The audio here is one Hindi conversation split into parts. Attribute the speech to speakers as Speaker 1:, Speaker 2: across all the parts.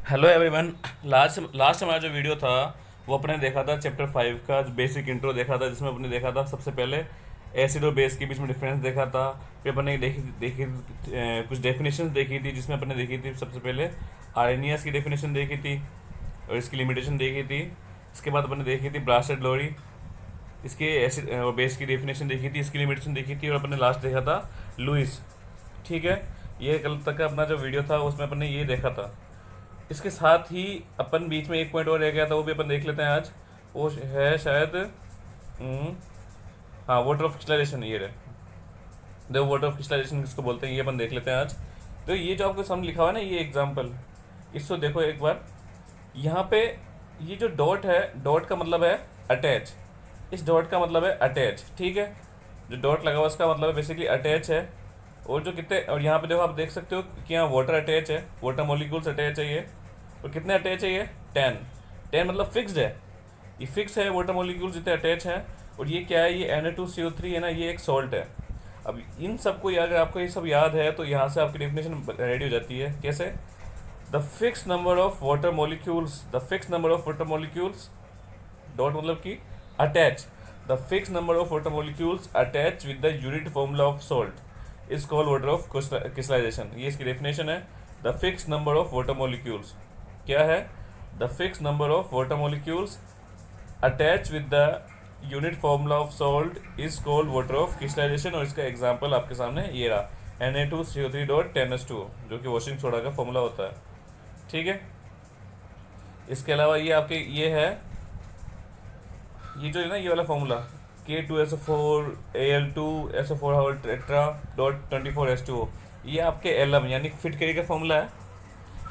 Speaker 1: Hello everyone. लास्ट हमारा जो वीडियो था वो अपने देखा था चैप्टर 5 का बेसिक इंट्रो देखा था, जिसमें अपने देखा था सबसे पहले एसिड और बेस के बीच में डिफरेंस देखा था। फिर अपने देखी देखी कुछ डेफिनेशंस देखी थी, जिसमें अपने देखी थी सबसे पहले आर्नियस की डेफिनेशन देखी थी और इसकी लिमिटेशन देखी थी। इसके बाद अपने देखी थी ब्रास्टेड लोरी, इसके एसिड और बेस की डेफिनेशन देखी थी, इसकी लिमिटेशन देखी थी, और अपने लास्ट देखा था लुइस। ठीक है, ये कल तक का अपना जो वीडियो था उसमें अपने ये देखा था। इसके साथ ही अपन बीच में एक पॉइंट और रह गया था, वो भी अपन देख लेते हैं आज। वो है शायद हम्म, हाँ, वाटर ऑफ क्रिस्टलाइजेशन। ये रहे, देखो वाटर ऑफ क्रिस्टलाइजेशन किसको बोलते हैं ये अपन देख लेते हैं आज। तो ये जो आपको सामने लिखा हुआ है ना, ये एग्जाम्पल, इसको देखो एक बार। यहाँ पे ये जो डॉट है, डॉट का मतलब है अटैच। इस डॉट का मतलब है अटैच, ठीक है। जो डॉट लगा हुआ इसका मतलब है बेसिकली अटैच है। और जो कितने, और यहाँ पे देखो आप देख सकते हो कि यहाँ वाटर अटैच है, वाटर मॉलिक्यूल्स अटैच है ये। और कितने अटैच है ये? 10। 10 मतलब फिक्स्ड है, ये फिक्स है, वाटर मॉलिक्यूल्स जितने अटैच हैं। और ये क्या है? ये Na2CO3 है ना, ये एक सॉल्ट है। अब इन सबको अगर आपको ये सब याद है तो यहाँ से आपकी डेफिनेशन रेडी हो जाती है। कैसे? The fix number of water molecules, the fix number of water molecules, dot मतलब कि attach, the fix number of water molecules attach with the unit formula of salt is called water of crystallisation. ये इसकी डेफिनेशन है। The fix number of water molecules क्या है? The fix number of water molecules attach with the unit formula of salt is called water of crystallisation. और इसका एग्जाम्पल आपके सामने ये रहा, Na2CO3.10S2, जो कि वॉशिंग सोडा का फॉर्मूला होता है। ठीक है, इसके अलावा ये आपके ये है, ये जो है ना ये वाला formula K2SO4 Al2SO4 tetra dot 24H2O, ये आपके एलएम यानी फिट करी का फॉर्मूला है।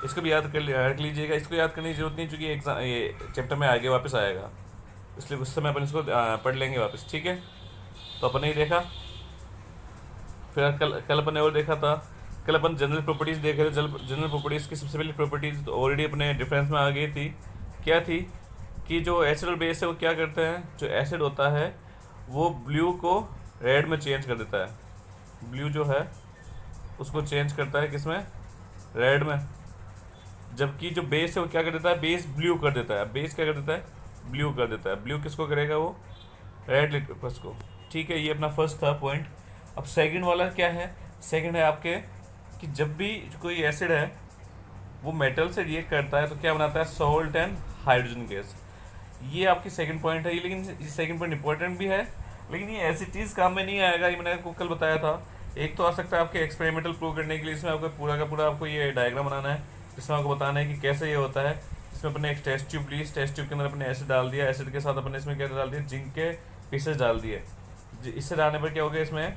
Speaker 1: इसको भी याद रख लीजिएगा। इसको याद करने की जरूरत नहीं, क्योंकि एग्जाम ये चैप्टर में आगे वापस आएगा, इसलिए उस समय अपन इसको पढ़ लेंगे वापस। ठीक है, तो अपन ने ये देखा। फिर कल कल अपन ने और देखा था, कल अपन जनरल प्रॉपर्टीज़ देख रहे थे। जनरल प्रॉपर्टीज़ की सबसे पहली प्रॉपर्टीज़ ऑलरेडी अपने डिफरेंस में आ गई थी। क्या थी? कि जो एसिड और बेस है वो क्या करते हैं, जो एसिड होता है वो ब्लू को रेड में चेंज कर देता है। ब्लू जो है उसको चेंज करता है किस में? रेड में। जबकि जो बेस है वो क्या कर देता है? बेस ब्लू कर देता है। बेस क्या कर देता है? ब्लू कर देता है। ब्लू किसको करेगा? वो रेड लिटमस को। ठीक है, ये अपना फर्स्ट था पॉइंट। अब सेकंड वाला क्या है? सेकंड है आपके कि जब भी कोई एसिड है वो मेटल से रिएक्ट करता है तो क्या बनाता है? Salt and hydrogen gas. ये आपकी सेकंड पॉइंट है। ये लेकिन ये सेकंड पॉइंट इंपॉर्टेंट भी है, लेकिन ये ऐसी चीज़ काम में नहीं आएगा। ये मैंने आपको कल बताया था। एक तो आ सकता है आपके एक्सपेरिमेंटल प्रूव करने के लिए, इसमें आपको पूरा का पूरा आपको ये डायग्राम बनाना है, जिसमें आपको बताना है कि कैसे ये होता है। इसमें अपने एक टेस्ट ट्यूब ली, टेस्ट ट्यूब के अंदर अपने एसिड डाल दिया, एसिड के साथ अपने इसमें क्या डाल दिया? जिंक के पीसेस डाल दिए। इससे डालने पर क्या हो गया? इसमें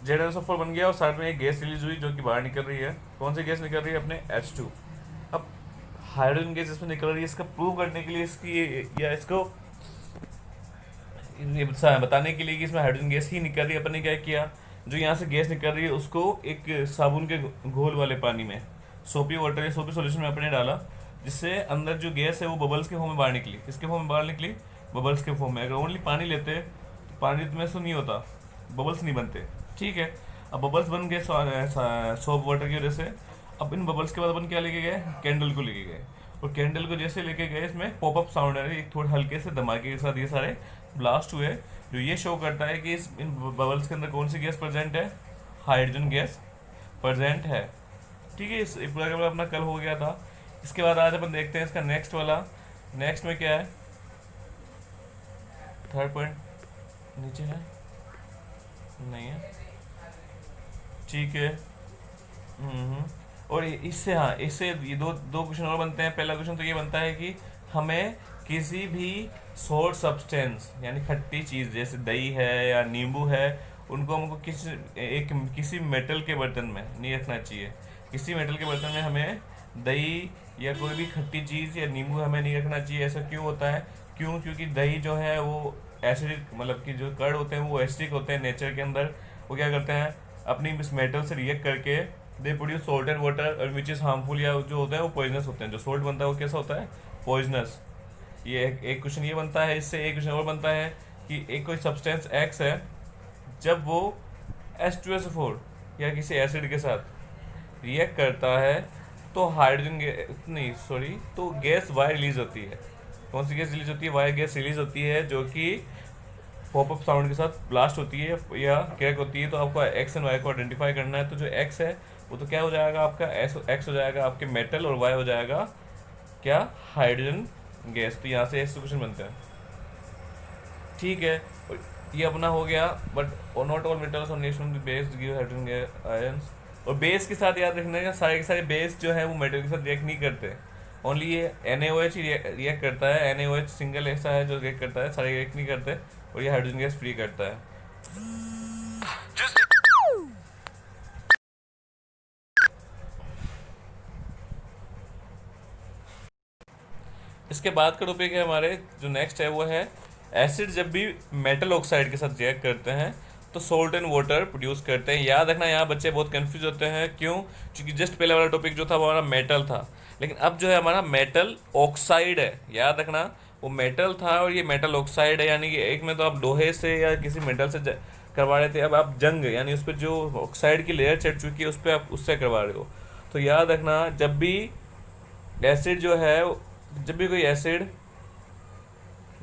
Speaker 1: ZnSO4 बन गया और साथ में एक गैस रिलीज हुई जो कि बाहर निकल रही है। कौन सी गैस निकल रही है? अपने H2। अब हाइड्रोजन गैस इसमें निकल रही है, इसका प्रूव करने के लिए इसकी या इसको ये बताने के लिए कि इसमें हाइड्रोजन गैस ही निकल रही है, अपन ने क्या किया? जो यहाँ से गैस निकल रही है उसको एक साबुन के घोल वाले पानी में, सोपी वाटर या सोपी सॉल्यूशन में अपने डाला, जिससे अंदर जो गैस है वो बबल्स के फॉर्म में बाहर निकली। किसके फॉर्म में बाहर निकली? बबल्स के फॉर्म में। अगर ओनली पानी लेते तो पानी में से नहीं होता, बबल्स नहीं बनते। ठीक है, अब बबल्स बन गए सोप वाटर की वजह से। अब इन बबल्स के बाद अपन क्या लेके गए? कैंडल को लेके गए। और कैंडल को जैसे लेके गए, इसमें पॉपअप साउंड है, एक थोड़े हल्के से धमाके के साथ ये सारे ब्लास्ट हुए, जो ये शो करता है कि इन बबल्स के अंदर कौन सी गैस प्रेजेंट है? हाइड्रोजन गैस प्रेजेंट है। ठीक है, इस पूरा का पूरा अपना कल हो गया था। इसके बाद आज अपन देखते हैं इसका नेक्स्ट वाला। नेक्स्ट में क्या है? थर्ड पॉइंट नीचे है, नहीं है। ठीक है। और इससे, हाँ, इससे ये दो दो क्वेश्चन और बनते हैं। पहला क्वेश्चन तो ये बनता है कि हमें किसी भी सोर्स सब्सटेंस यानी खट्टी चीज़ जैसे दही है या नींबू है, उनको हमको किसी मेटल के बर्तन में नहीं रखना चाहिए। किसी मेटल के बर्तन में हमें दही या कोई भी खट्टी चीज़ या नींबू हमें नहीं रखना चाहिए। ऐसा क्यों होता है? क्योंकि दही जो है वो एसिडिक, मतलब कि जो कण होते हैं वो एसिडिक होते हैं नेचर के अंदर। वो क्या करते हैं? अपनी इस मेटल से रिएक्ट करके they produce salt and water, which is harmful, या जो होता है वो पॉइजनस होते हैं। जो सॉल्ट बनता है वो कैसा होता है? पॉइजनस। ये एक क्वेश्चन ये बनता है। इससे एक क्वेश्चन और बनता है कि एक कोई सब्सटेंस एक्स है, जब वो H2SO4 या किसी एसिड के साथ रिएक्ट करता है तो हाइड्रोजन नहीं सॉरी, तो गैस वाई रिलीज होती है। कौन सी गैस रिलीज होती है? वाई गैस रिलीज होती है, जो कि पॉपअप साउंड के साथ ब्लास्ट होती है या क्रैक होती है। तो आपको एक्स एंड वाई को आइडेंटिफाई करना है। तो जो एक्स है वो तो क्या हो जाएगा आपका, एक्स हो जाएगा आपके मेटल, और वाई हो जाएगा क्या, हाइड्रोजन गैस। तो यहाँ से ऐसे क्वेश्चन बनते हैं। ठीक है, और ये अपना हो गया। But not all metals on nation base give hydrogen ions. और बेस के साथ याद रखना है, सारे के सारे बेस जो है वो मेटल के साथ रिएक्ट नहीं करते। ओनली ये NaOH ही रिएक्ट करता है। NaOH सिंगल ऐसा है जो रिएक्ट करता है, सारे रिएक्ट नहीं करते। और ये हाइड्रोजन गैस फ्री करता है। इसके बाद का टॉपिक है हमारे जो नेक्स्ट है वो है एसिड जब भी मेटल ऑक्साइड के साथ रिएक्ट करते हैं तो सोल्ट एंड वाटर प्रोड्यूस करते हैं। याद रखना, यहाँ बच्चे बहुत कंफ्यूज होते हैं। क्यों? क्योंकि जस्ट पहले वाला टॉपिक जो था वो हमारा मेटल था, लेकिन अब जो है हमारा मेटल ऑक्साइड है। याद रखना, वो मेटल था और ये मेटल ऑक्साइड है। यानी कि एक में तो आप लोहे से या किसी मेटल से करवा रहे थे, अब आप जंग यानी उस पर जो ऑक्साइड की लेयर चढ़ चुकी है उस पर आप उससे करवा रहे हो। तो याद रखना, जब भी एसिड जो है, जब भी कोई एसिड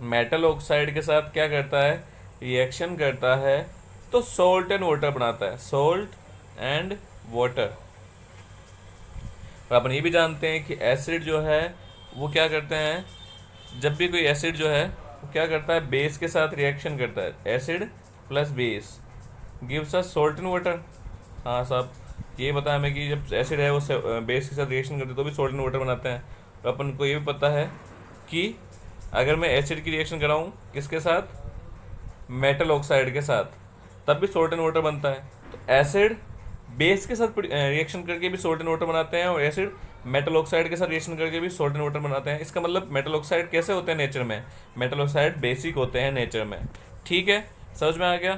Speaker 1: मेटल ऑक्साइड के साथ क्या करता है, रिएक्शन करता है, तो सोल्ट एंड वाटर बनाता है। Salt and water. और अपन ये भी जानते हैं कि एसिड जो है वो क्या करते हैं, जब भी कोई एसिड जो है वो क्या करता है, बेस के साथ रिएक्शन करता है। Acid plus base gives us salt and water. हाँ साहब, ये पता है हमें कि जब एसिड है वो बेस के साथ रिएक्शन करते हैं तो भी सोल्ट एंड वाटर बनाते हैं। तो अपन को ये भी पता है कि अगर मैं एसिड की रिएक्शन कराऊँ किसके साथ, मेटल ऑक्साइड के साथ, तब भी सोल्ट एंड वाटर बनता है। तो एसिड बेस के साथ रिएक्शन करके भी सोल्ट एंड वाटर बनाते हैं, और एसिड मेटल ऑक्साइड के साथ रिएक्शन करके भी सोल्ट एंड वाटर बनाते हैं। इसका मतलब मेटल ऑक्साइड कैसे होते हैं नेचर में, मेटल ऑक्साइड बेसिक होते हैं नेचर में। ठीक है, समझ में आ गया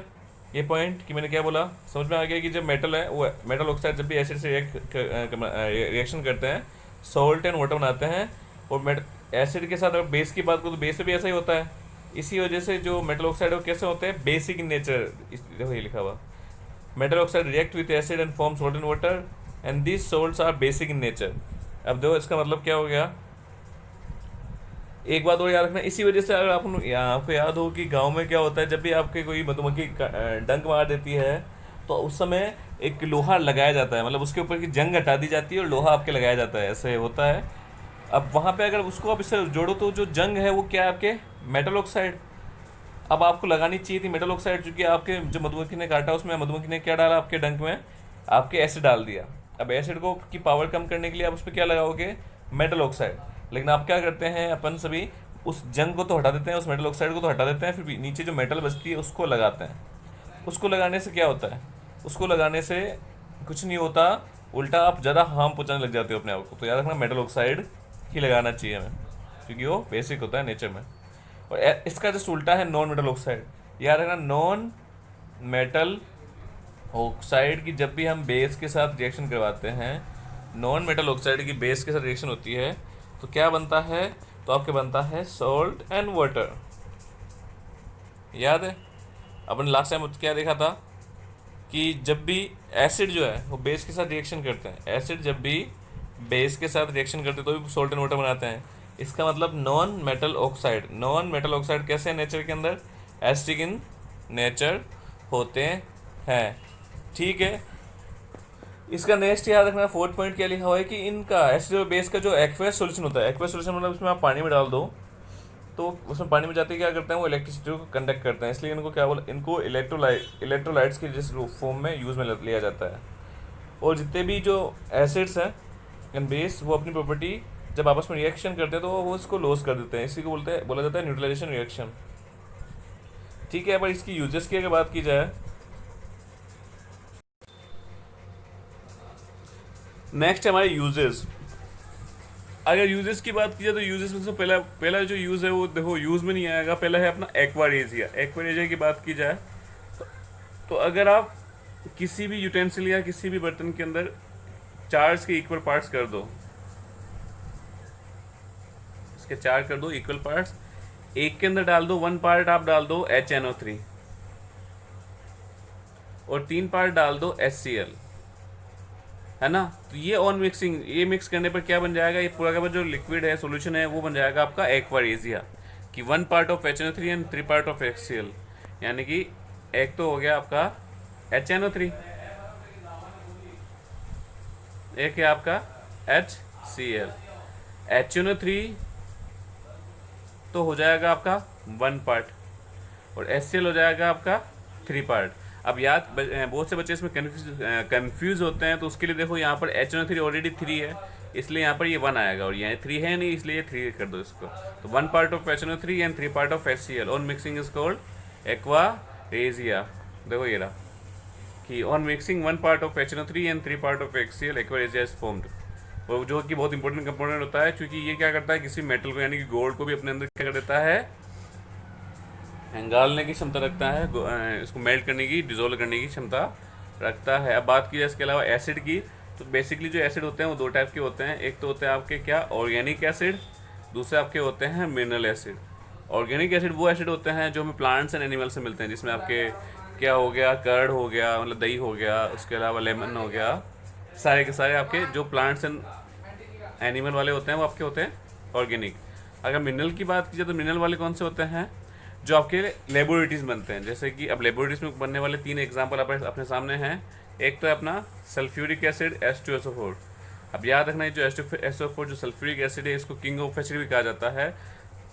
Speaker 1: ये पॉइंट कि मैंने क्या बोला? समझ में आ गया कि जब मेटल है वो मेटल ऑक्साइड जब भी एसिड से रिएक्शन करते हैं सोल्ट एंड वाटर बनाते हैं। और एसिड के साथ अगर बेस की बात करूँ तो बेस से भी ऐसा ही होता है। इसी वजह से जो मेटल ऑक्साइड है वो कैसे होते हैं, बेसिक इन नेचर। देखो ये लिखा हुआ, metal oxide react with acid and form salt and water and these salts are basic in nature. अब देखो इसका मतलब क्या हो गया, एक बात और याद रखना। इसी वजह से अगर आपको याद हो कि गांव में क्या होता है, जब भी आपके कोई मधुमक्खी डंक मार देती है तो उस समय एक लोहा लगाया जाता है, मतलब उसके ऊपर की जंग हटा दी जाती है और लोहा आपके लगाया जाता है, ऐसे होता है। अब वहाँ पे अगर उसको आप इससे जोड़ो तो जो जंग है वो क्या है, आपके मेटल ऑक्साइड। अब आपको लगानी चाहिए थी मेटल ऑक्साइड, क्योंकि आपके जो मधुमक्खी ने काटा उसमें मधुमक्खी ने क्या डाला आपके डंक में, आपके एसिड डाल दिया। अब एसिड को की पावर कम करने के लिए आप उस पर क्या लगाओगे, मेटल ऑक्साइड। लेकिन आप क्या करते हैं, अपन सभी उस जंग को तो हटा देते हैं, उस मेटल ऑक्साइड को तो हटा देते हैं, फिर नीचे जो मेटल बचती है उसको लगाते हैं। उसको लगाने से क्या होता है, उसको लगाने से कुछ नहीं होता, उल्टा आप ज़्यादा हार्म पहुँचाने लग जाते हो अपने आप को। तो याद रखना मेटल ऑक्साइड ही लगाना चाहिए हमें, क्योंकि वो बेसिक होता है नेचर में। और इसका जस्ट उल्टा है नॉन मेटल ऑक्साइड। याद रखना, नॉन मेटल ऑक्साइड की जब भी हम बेस के साथ रिएक्शन करवाते हैं, नॉन मेटल ऑक्साइड की बेस के साथ रिएक्शन होती है तो क्या बनता है, तो आपके बनता है सोल्ट एंड वाटर। याद है अपन लास्ट टाइम क्या देखा था कि जब भी एसिड जो है वो बेस के साथ रिएक्शन करते हैं, एसिड जब भी बेस के साथ रिएक्शन करते हैं तो भी सोल्ट एंड वाटर बनाते हैं। इसका मतलब non metal oxide, non metal oxide कैसे नेचर के अंदर, एसिडिक इन नेचर होते हैं। ठीक है, इसका नेक्स्ट याद रखना, फोर्थ पॉइंट क्या लिखा हुआ है कि इनका एसिड और बेस का जो एक्वेस सॉल्यूशन होता है, एक्वेस सॉल्यूशन मतलब उसमें आप पानी में डाल दो तो उसमें पानी में जाते क्या करते हैं, वो इलेक्ट्रिसिटी को कंडक्ट करते हैं। इसलिए इनको क्या बोला, इनको इलेक्ट्रोलाइट्स के जिस फॉर्म में यूज़ में लिया जाता है। और जितने भी जो एसिड्स हैं एंड बेस वो अपनी प्रॉपर्टी जब आपस में रिएक्शन करते हैं तो वो इसको लॉस कर देते हैं। इसी को बोला जाता है न्यूट्रलाइजेशन रिएक्शन। ठीक है, पर इसकी यूजेस की अगर बात की जाए, नेक्स्ट है हमारे यूजेस। अगर यूजेस की बात की जाए तो यूजेस में से पहला पहला जो यूज़ है वो देखो यूज़ में नहीं आएगा। पहला है अपना एक्वारेजिया। एक्वारेजिया की बात की जाए तो अगर आप किसी भी यूटेंसिल या किसी भी बर्तन के अंदर चार्ज के इक्वल पार्ट्स कर दो, इसके चार कर दो इक्वल पार्ट्स, एक के अंदर डाल दो 1 पार्ट आप डाल दो HNO3 और 3 पार्ट डाल दो HCl। है ना। तो ये ऑन मिक्सिंग, ये मिक्स करने पर क्या बन जाएगा, ये पूरा का पूरा जो लिक्विड है सॉल्यूशन है वो बन जाएगा आपका एक्वारेजिया, कि 1 part of HNO3 and 3 part of HCl, यानी कि एक तो हो गया आपका HNO3, एक है आपका HCl। HNO3 तो हो जाएगा आपका 1 पार्ट और HCl हो जाएगा आपका 3 पार्ट। अब याद बहुत से बच्चे इसमें कंफ्यूज होते हैं, तो उसके लिए देखो यहाँ पर HNO3 ऑलरेडी 3 है, इसलिए यहाँ पर ये 1 आएगा, और यहाँ 3 है नहीं इसलिए 3 कर दो इसको। तो 1 part of HNO3 and 3 part of HCl on mixing is called aqua regia. देखो ये रहा कि on mixing 1 part of HNO3 and 3 part of HCl aqua regia is formed. वो जो कि बहुत इंपॉर्टेंट कंपोनेंट होता है, क्योंकि ये क्या करता है, किसी मेटल को यानी कि गोल्ड को भी अपने अंदर क्या कर देता है, गालने की क्षमता रखता है, इसको मेल्ट करने की, डिजोल्व करने की क्षमता रखता है। अब बात की जाए इसके अलावा एसिड की, तो बेसिकली जो एसिड होते हैं वो 2 टाइप के होते हैं। एक तो होते हैं आपके क्या, ऑर्गेनिक एसिड, दूसरे आपके होते हैं मिनरल एसिड। ऑर्गेनिक एसिड वो एसिड होते हैं जो हमें प्लांट्स एंड एनिमल से मिलते हैं, जिसमें आपके क्या हो गया, कर्ड हो गया, मतलब दही हो गया, उसके अलावा लेमन हो गया, सारे के सारे आपके जो प्लांट्स एंड एनिमल वाले होते हैं वो आपके होते हैं ऑर्गेनिक। अगर मिनरल की बात की जाए तो मिनरल वाले कौन से होते हैं, जो आपके लेबोरेटरीज बनते हैं। जैसे कि अब लेबोरेटरीज में बनने वाले 3 एग्जाम्पल अपने सामने हैं। एक तो है अपना सल्फ्यूरिक एसिड H2SO4। अब याद रखना है जो H2SO4 जो सल्फ्यूरिक एसिड है इसको किंग ऑफ एसिड भी कहा जाता है।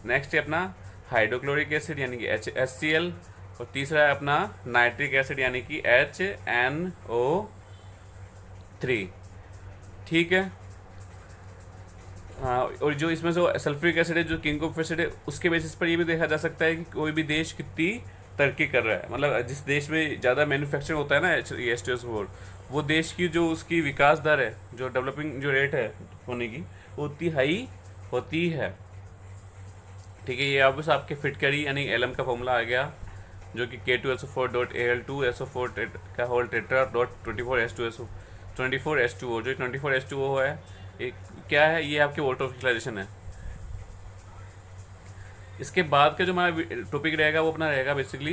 Speaker 1: नेक्स्ट है अपना हाइड्रोक्लोरिक एसिड यानी कि HCl, और तीसरा है अपना नाइट्रिक एसिड यानी कि HNO3। ठीक है। हाँ, और जो इसमें जो सल्फ्यूरिक एसिड है जो किंग ऑफ एसिड है, उसके बेसिस पर ये भी देखा जा सकता है कि कोई भी देश कितनी तरक्की कर रहा है। मतलब जिस देश में ज़्यादा मैन्युफैक्चरिंग होता है ना H2SO4, वो देश की जो उसकी विकास दर है, जो डेवलपिंग जो रेट है होने की, वो उतनी हाई होती है। ठीक है। ये वापस आपके फिट करी यानी एलएम का फॉर्मूला आ गया, जो कि K2SO4.Al2SO4 का होल टेट्रा डॉट 24H2O, जो 24H2O है एक क्या है, ये आपके वाटर क्रिस्टलाइजेशन है। इसके बाद का जो हमारा टॉपिक रहेगा वो अपना रहेगा बेसिकली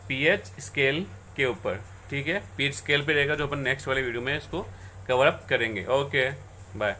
Speaker 1: पीएच स्केल के ऊपर। ठीक है, पीएच स्केल पे रहेगा, जो अपन नेक्स्ट वाले वीडियो में इसको कवर अप करेंगे। Okay, bye.